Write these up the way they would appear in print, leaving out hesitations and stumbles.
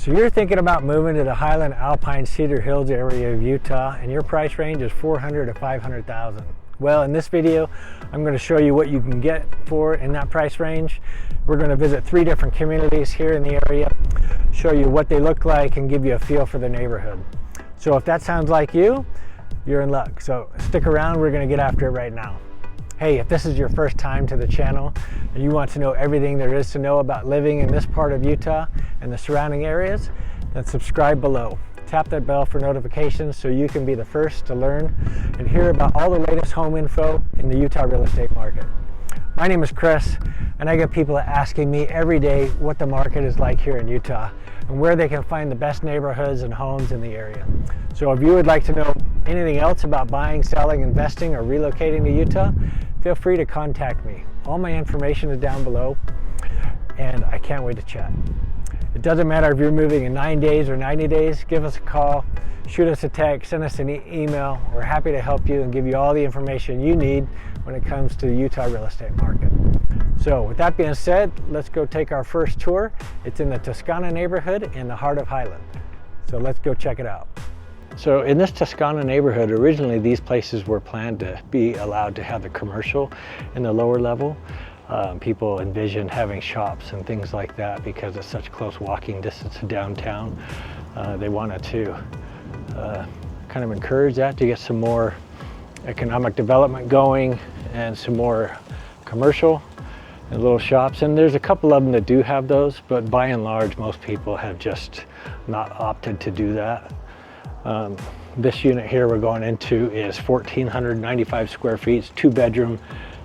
So you're thinking about moving to the Highland Alpine Cedar Hills area of Utah, and your price range is $400,000 to $500,000. Well, in this video, I'm going to show you what you can get for in that price range. We're going to visit 3 different communities here in the area, show you what they look like, and give you a feel for the neighborhood. So if that sounds like you, you're in luck. So stick around, we're going to get after it right now. Hey, if this is your first time to the channel and you want to know everything there is to know about living in this part of Utah and the surrounding areas, then subscribe below. Tap that bell for notifications so you can be the first to learn and hear about all the latest home info in the Utah real estate market. My name is Chris, and I get people asking me every day what the market is like here in Utah and where they can find the best neighborhoods and homes in the area. So if you would like to know anything else about buying, selling, investing, or relocating to Utah, feel free to contact me. All my information is down below, and I can't wait to chat. It doesn't matter if you're moving in 9 days or 90 days, give us a call, shoot us a text, send us an email. We're happy to help you and give you all the information you need when it comes to the Utah real estate market. So with that being said, let's go take our first tour. It's in the Toscana neighborhood in the heart of Highland. So let's go check it out. So in this Toscana neighborhood, originally these places were planned to be allowed to have the commercial in the lower level. People envisioned having shops and things like that because it's such close walking distance to downtown. They wanted to kind of encourage that to get some more economic development going and some more commercial and little shops. And there's a couple of them that do have those, but by and large, most people have just not opted to do that. This unit here we're going into is 1,495 square feet, it's 2 bedroom,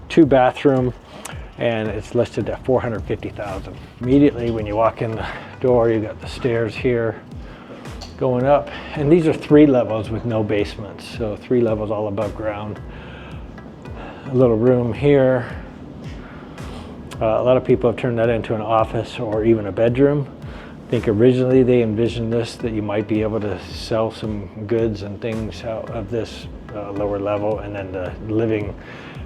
2 bathroom, and it's listed at $450,000. Immediately when you walk in the door, you got the stairs here going up, and these are 3 levels with no basements, so 3 levels all above ground. A little room here. A lot of people have turned that into an office or even a bedroom. I think originally they envisioned this, that you might be able to sell some goods and things out of this lower level, and then the living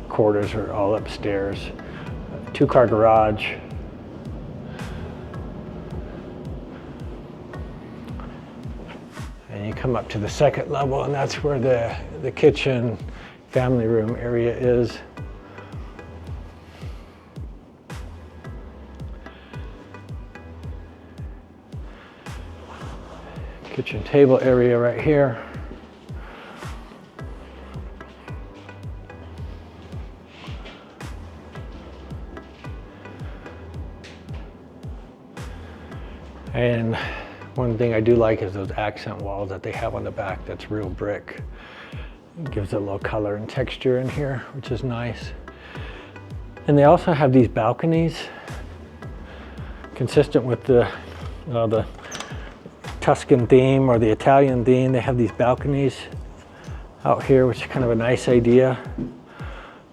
quarters are all upstairs. 2-car garage. And you come up to the 2nd level, and that's where the kitchen, family room area is. Kitchen table area right here. And one thing I do like is those accent walls that they have on the back. That's real brick. It gives it a little color and texture in here, which is nice. And they also have these balconies, consistent with the Tuscan theme or the Italian theme. They have these balconies out here, which is kind of a nice idea.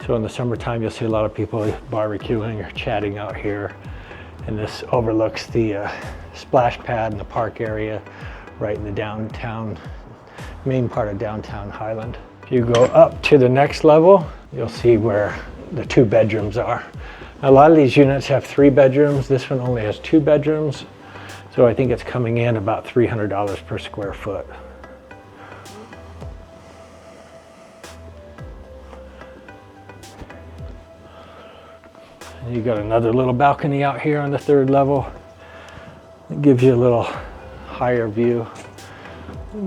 So in the summertime, you'll see a lot of people barbecuing or chatting out here. And this overlooks the splash pad in the park area right in the downtown, main part of downtown Highland. If you go up to the next level, you'll see where the 2 bedrooms are. Now, a lot of these units have 3 bedrooms. This one only has 2 bedrooms. So I think it's coming in about $300 per square foot. And you got another little balcony out here on the 3rd level. It gives you a little higher view.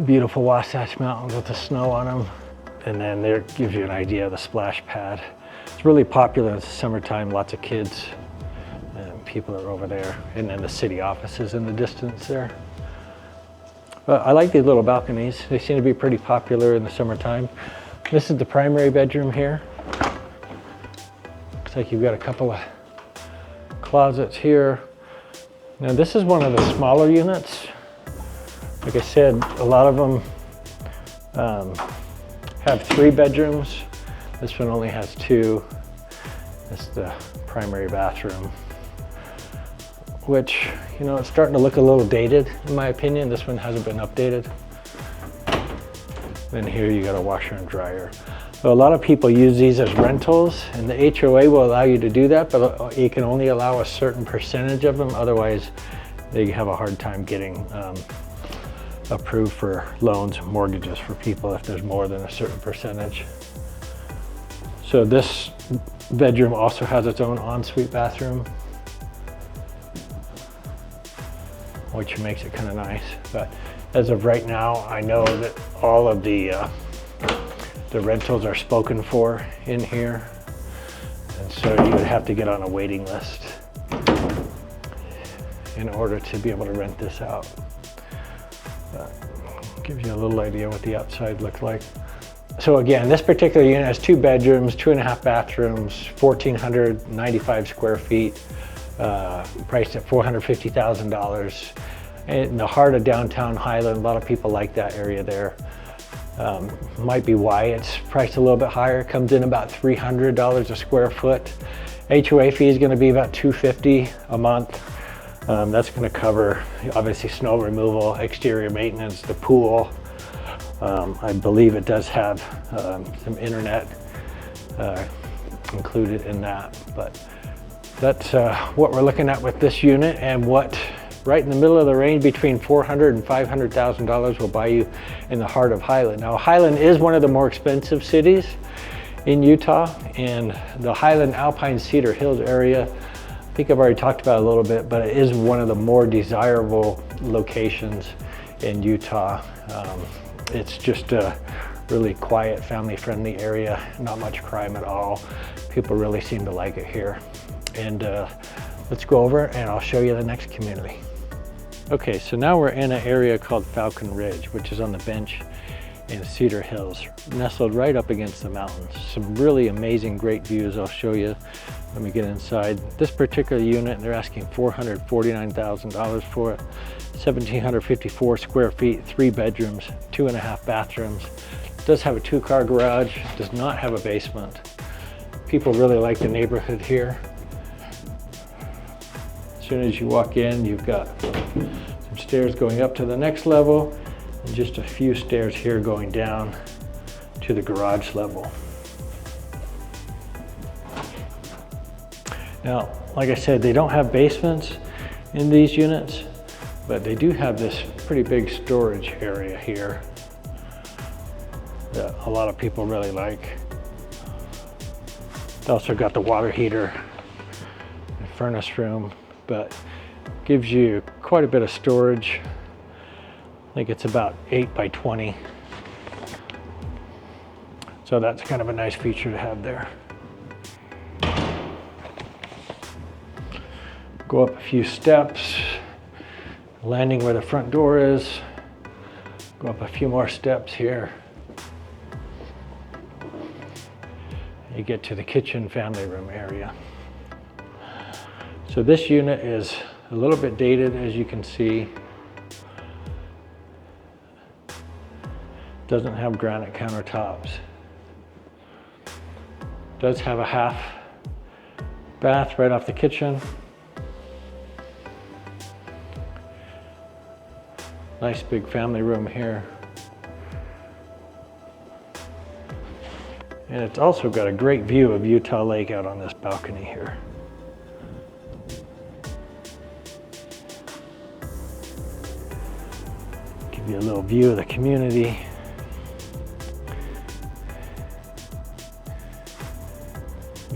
Beautiful Wasatch Mountains with the snow on them. And then there gives you an idea of the splash pad. It's really popular in the summertime, lots of kids and people are over there. And then the city offices in the distance there. But I like these little balconies. They seem to be pretty popular in the summertime. This is the primary bedroom here. Looks like you've got a couple of closets here. Now this is one of the smaller units. Like I said, a lot of them have 3 bedrooms. This one only has 2. That's the primary bathroom, which, you know, it's starting to look a little dated in my opinion. This one hasn't been updated. Then here you got a washer and dryer. So a lot of people use these as rentals, and the HOA will allow you to do that, but you can only allow a certain percentage of them. Otherwise, they have a hard time getting approved for loans and mortgages for people if there's more than a certain percentage. So this bedroom also has its own ensuite bathroom, which makes it kind of nice. But as of right now, I know that all of the rentals are spoken for in here, and so you would have to get on a waiting list in order to be able to rent this out. But gives you a little idea what the outside looks like. So again, this particular unit has 2 bedrooms, 2.5 bathrooms, 1,495 square feet, priced at $450,000. In the heart of downtown Highland. A lot of people like that area there. Might be why it's priced a little bit higher. Comes in about $300 a square foot. HOA fee is going to be about $250 a month. That's going to cover obviously snow removal, exterior maintenance, the pool. I believe it does have some internet included in that, but that's what we're looking at with this unit, and what right in the middle of the range between $400,000 and $500,000 will buy you in the heart of Highland. Now, Highland is one of the more expensive cities in Utah, and the Highland Alpine Cedar Hills area, I think I've already talked about it a little bit, but it is one of the more desirable locations in Utah. It's just a really quiet, family-friendly area, not much crime at all. People really seem to like it here. And let's go over and I'll show you the next community. Okay, so now we're in an area called Falcon Ridge, which is on the bench in Cedar Hills, nestled right up against the mountains. Some really amazing, great views I'll show you when we get inside. This particular unit, they're asking $449,000 for it. 1,754 square feet, 3 bedrooms, 2.5 bathrooms. It does have a 2-car garage, does not have a basement. People really like the neighborhood here. As soon as you walk in, you've got some stairs going up to the next level, and just a few stairs here going down to the garage level. Now, like I said, they don't have basements in these units, but they do have this pretty big storage area here that a lot of people really like. They also got the water heater and furnace room, but gives you quite a bit of storage. I think it's about 8 by 20. So that's kind of a nice feature to have there. Go up a few steps, landing where the front door is. Go up a few more steps here. You get to the kitchen family room area. So this unit is a little bit dated, as you can see. Doesn't have granite countertops. Does have a half bath right off the kitchen. Nice big family room here. And it's also got a great view of Utah Lake out on this balcony here. Give you a little view of the community.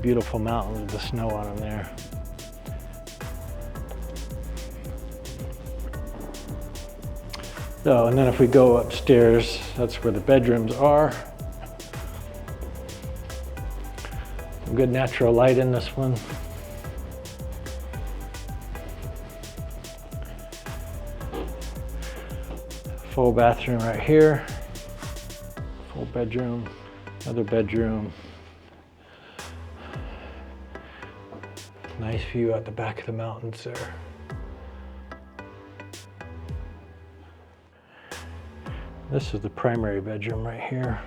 Beautiful mountains with the snow on them there. So, and then if we go upstairs, that's where the bedrooms are. Some good natural light in this one. Full bathroom right here. Full bedroom, another bedroom. Nice view at the back of the mountains there. This is the primary bedroom right here.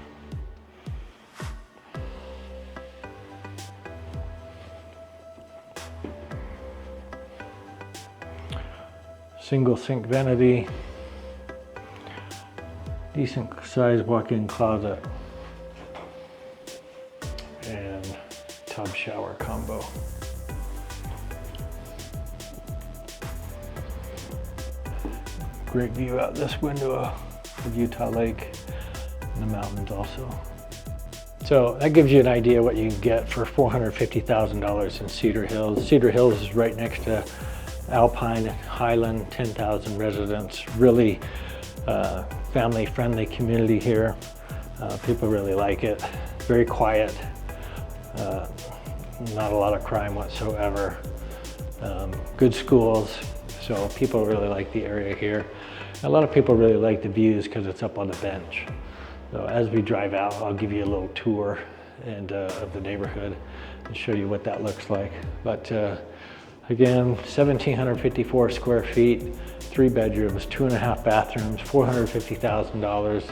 Single sink vanity. Decent sized walk-in closet. And tub shower combo. Great view out this window of Utah Lake and the mountains also. So that gives you an idea what you can get for $450,000 in Cedar Hills. Cedar Hills is right next to Alpine and Highland, 10,000 residents. Really family-friendly community here. People really like it. Very quiet. Not a lot of crime whatsoever. Good schools. So people really like the area here. A lot of people really like the views because it's up on the bench. So as we drive out, I'll give you a little tour of the neighborhood and show you what that looks like. But again, 1,754 square feet, 3 bedrooms, 2.5 bathrooms, $450,000.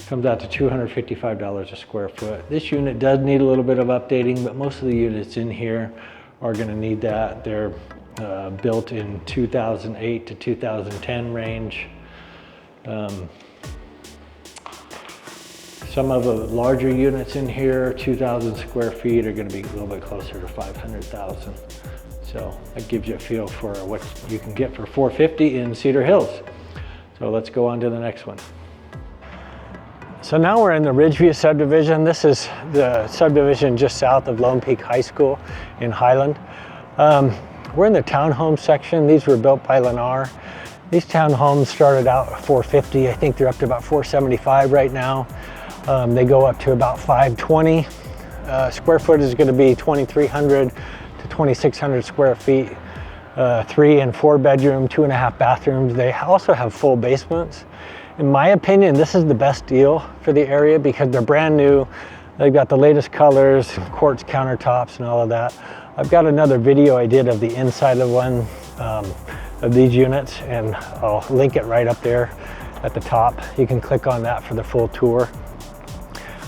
Comes out to $255 a square foot. This unit does need a little bit of updating, but most of the units in here are going to need that. They're built in 2008 to 2010 range. Some of the larger units in here, 2,000 square feet, are going to be a little bit closer to 500,000. So that gives you a feel for what you can get for $450 in Cedar Hills. So let's go on to the next one. So now we're in the Ridgeview subdivision. This is the subdivision just south of Lone Peak High School in Highland. We're in the townhome section. These were built by Lennar. These townhomes started out at $450. I think they're up to about $475 right now. They go up to about $520. Square foot is going to be 2,300 to 2,600 square feet. 3 and 4 bedroom, 2.5 bathrooms. They also have full basements. In my opinion, this is the best deal for the area because they're brand new. They've got the latest colors, quartz countertops and all of that. I've got another video I did of the inside of one of these units, and I'll link it right up there at the top. You can click on that for the full tour.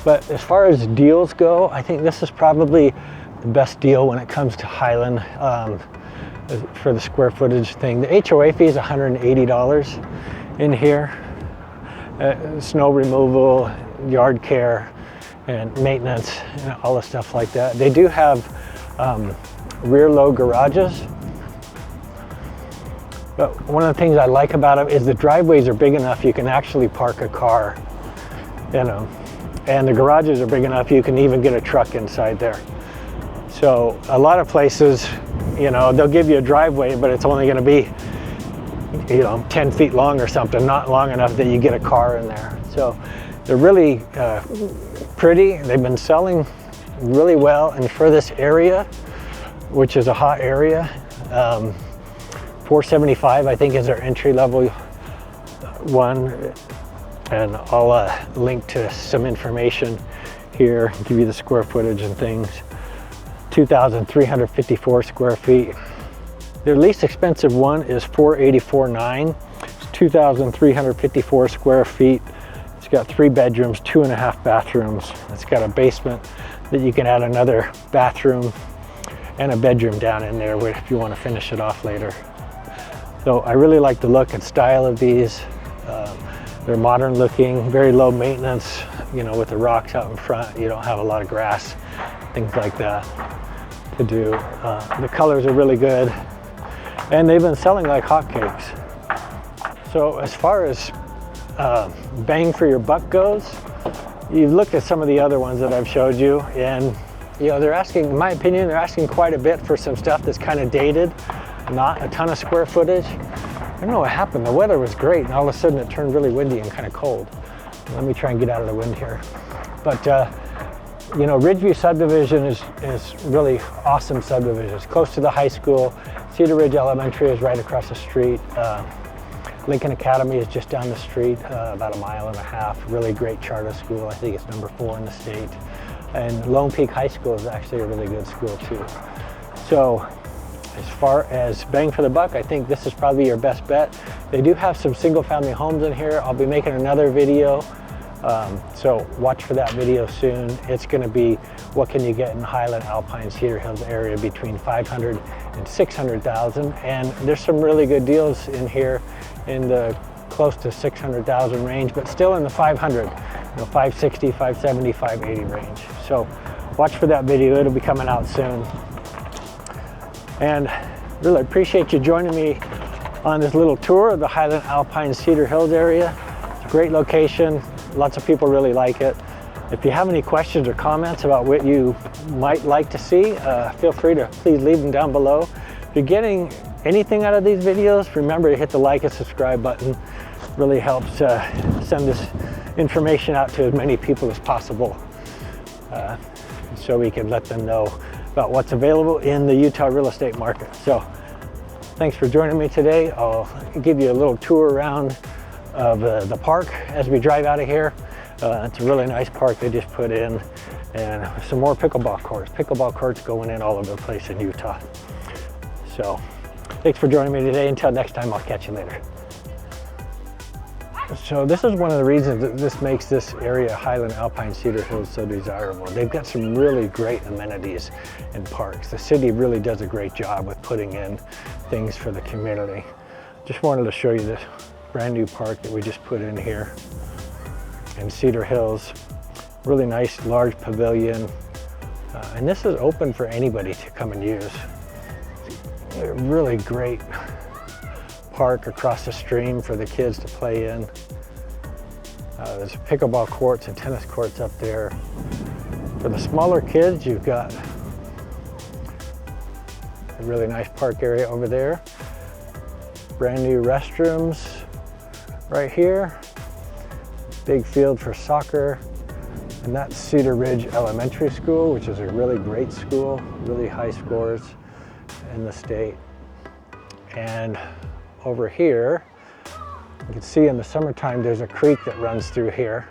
But as far as deals go, I think this is probably the best deal when it comes to Highland for the square footage thing. The HOA fee is $180 in here. Snow removal, yard care, and maintenance, and all the stuff like that. They do have rear load garages, but one of the things I like about them is the driveways are big enough you can actually park a car, you know, and the garages are big enough you can even get a truck inside there. So a lot of places, you know, they'll give you a driveway, but it's only going to be, you know, 10 feet long or something, not long enough that you get a car in there. So they're really pretty. They've been selling really well, and for this area, which is a hot area, $475 I think is our entry level one, and I'll link to some information here, give you the square footage and things. 2,354 square feet. Their least expensive one is $484.9. It's 2,354 square feet. It's got 3 bedrooms, 2.5 bathrooms. It's got a basement that you can add another bathroom and a bedroom down in there if you want to finish it off later. So I really like the look and style of these. They're modern looking, very low maintenance, you know, with the rocks out in front. You don't have a lot of grass, things like that to do. The colors are really good, and they've been selling like hotcakes. So as far as bang for your buck goes, you've looked at some of the other ones that I've showed you, and you know, they're asking, in my opinion, they're asking quite a bit for some stuff that's kind of dated, not a ton of square footage. I don't know what happened. The weather was great, and all of a sudden it turned really windy and kind of cold. Let me try and get out of the wind here. But you know, Ridgeview subdivision is really awesome subdivision. It's close to the high school. Cedar Ridge Elementary is right across the street. Lincoln Academy is just down the street, about 1.5 miles. Really great charter school. I think it's number 4 in the state. And Lone Peak High School is actually a really good school too. So as far as bang for the buck, I think this is probably your best bet. They do have some single family homes in here. I'll be making another video. So watch for that video soon. It's going to be what can you get in Highland, Alpine, Cedar Hills area between 500 and 600,000, and there's some really good deals in here in the close to 600,000 range, but still in the 500, you know, 560, 570, 580 range. So watch for that video. It'll be coming out soon. And really appreciate you joining me on this little tour of the Highland Alpine Cedar Hills area. It's a great location. Lots of people really like it. If you have any questions or comments about what you might like to see, feel free to please leave them down below. If you're getting anything out of these videos, remember to hit the like and subscribe button. It really helps send this information out to as many people as possible, so we can let them know about what's available in the Utah real estate market. So thanks for joining me today. I'll give you a little tour around of the park as we drive out of here. It's a really nice park they just put in, and some more pickleball courts. Pickleball courts going in all over the place in Utah. So thanks for joining me today. Until next time, I'll catch you later. So this is one of the reasons that this makes this area, Highland Alpine Cedar Hills, so desirable. They've got some really great amenities and parks. The city really does a great job with putting in things for the community. Just wanted to show you this brand new park that we just put in here in Cedar Hills. Really nice large pavilion. And this is open for anybody to come and use. A really great park across the stream for the kids to play in. There's pickleball courts and tennis courts up there. For the smaller kids, you've got a really nice park area over there. Brand new restrooms right here. Big field for soccer. And that's Cedar Ridge Elementary School, which is a really great school, really high scores in the state. And over here, you can see in the summertime there's a creek that runs through here.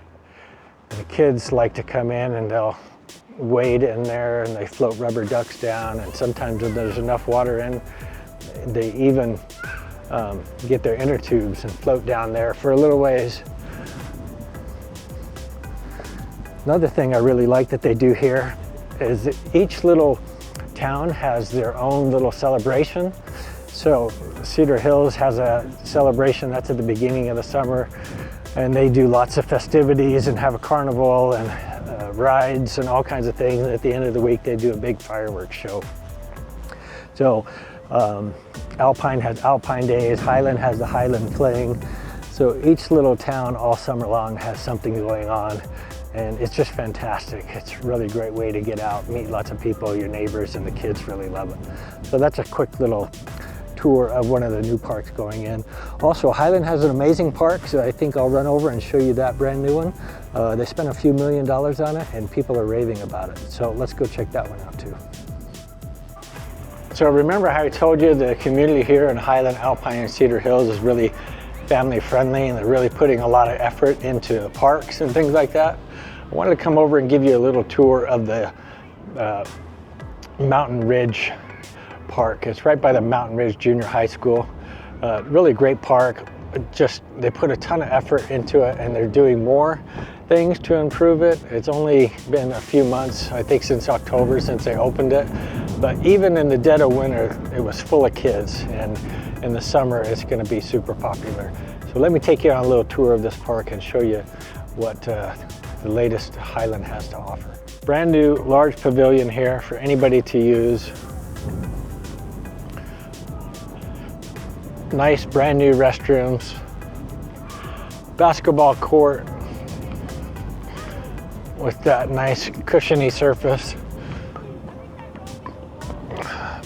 And the kids like to come in and they'll wade in there and they float rubber ducks down, and sometimes when there's enough water in, they even get their inner tubes and float down there for a little ways. Another thing I really like that they do here is that each little town has their own little celebration. So Cedar Hills has a celebration that's at the beginning of the summer, and they do lots of festivities and have a carnival and rides and all kinds of things. And at the end of the week, they do a big fireworks show. So Alpine has Alpine Days, Highland has the Highland Fling. So each little town all summer long has something going on, and it's just fantastic. It's a really great way to get out, meet lots of people, your neighbors, and the kids really love it. So that's a quick little tour of one of the new parks going in. Also, Highland has an amazing park, so I think I'll run over and show you that brand new one. They spent a few $1 million on it, and people are raving about it. So let's go check that one out too. So remember how I told you the community here in Highland Alpine and Cedar Hills is really family friendly, and they're really putting a lot of effort into parks and things like that. I wanted to come over and give you a little tour of the Mountain Ridge Park. It's right by the Mountain Ridge Junior High School. Really great park. Just they put a ton of effort into it, and they're doing more things to improve it. It's only been a few months, I think since October, since they opened it. But even in the dead of winter, it was full of kids, and in the summer, it's going to be super popular. So let me take you on a little tour of this park and show you what the latest Highland has to offer. Brand new large pavilion here for anybody to use. Nice brand new restrooms. Basketball court with that nice cushiony surface.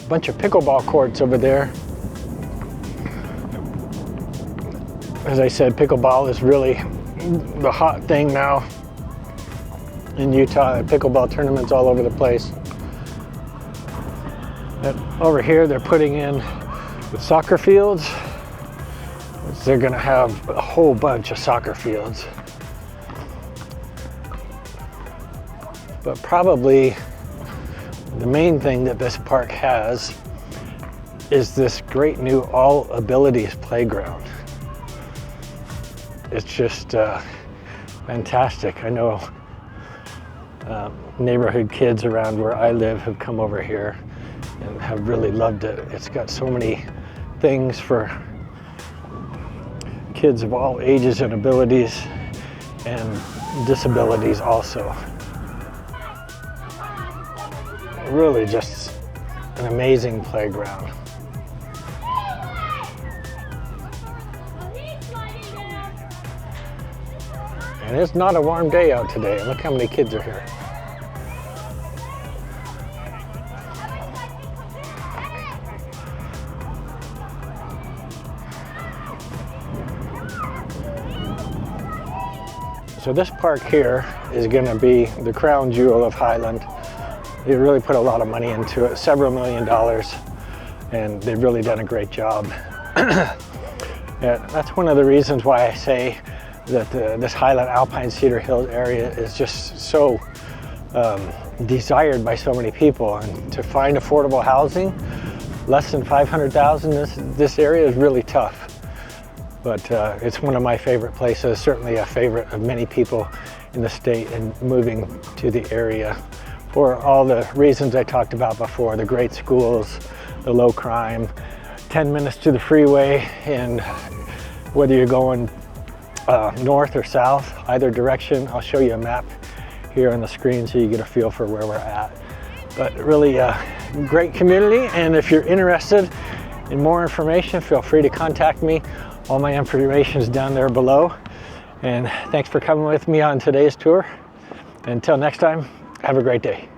Bunch of pickleball courts over there. As I said, pickleball is really the hot thing now in Utah. Pickleball tournaments all over the place. And over here they're putting in the soccer fields. They're gonna have a whole bunch of soccer fields. But probably the main thing that this park has is this great new all abilities playground. It's just fantastic. I know neighborhood kids around where I live have come over here and have really loved it. It's got so many things for kids of all ages and abilities and disabilities also. Really just an amazing playground. And it's not a warm day out today. Look how many kids are here. So this park here is going to be the crown jewel of Highland. They really put a lot of money into it, several $1,000,000, and they've really done a great job. Yeah, that's one of the reasons why I say that this Highland Alpine Cedar Hills area is just so desired by so many people. And to find affordable housing, less than $500,000, this area is really tough. But it's one of my favorite places, certainly a favorite of many people in the state and moving to the area for all the reasons I talked about before, the great schools, the low crime, 10 minutes to the freeway, and whether you're going north or south, either direction, I'll show you a map here on the screen so you get a feel for where we're at. But really a great community, and if you're interested in more information, feel free to contact me. All my information is down there below. And thanks for coming with me on today's tour. Until next time, have a great day.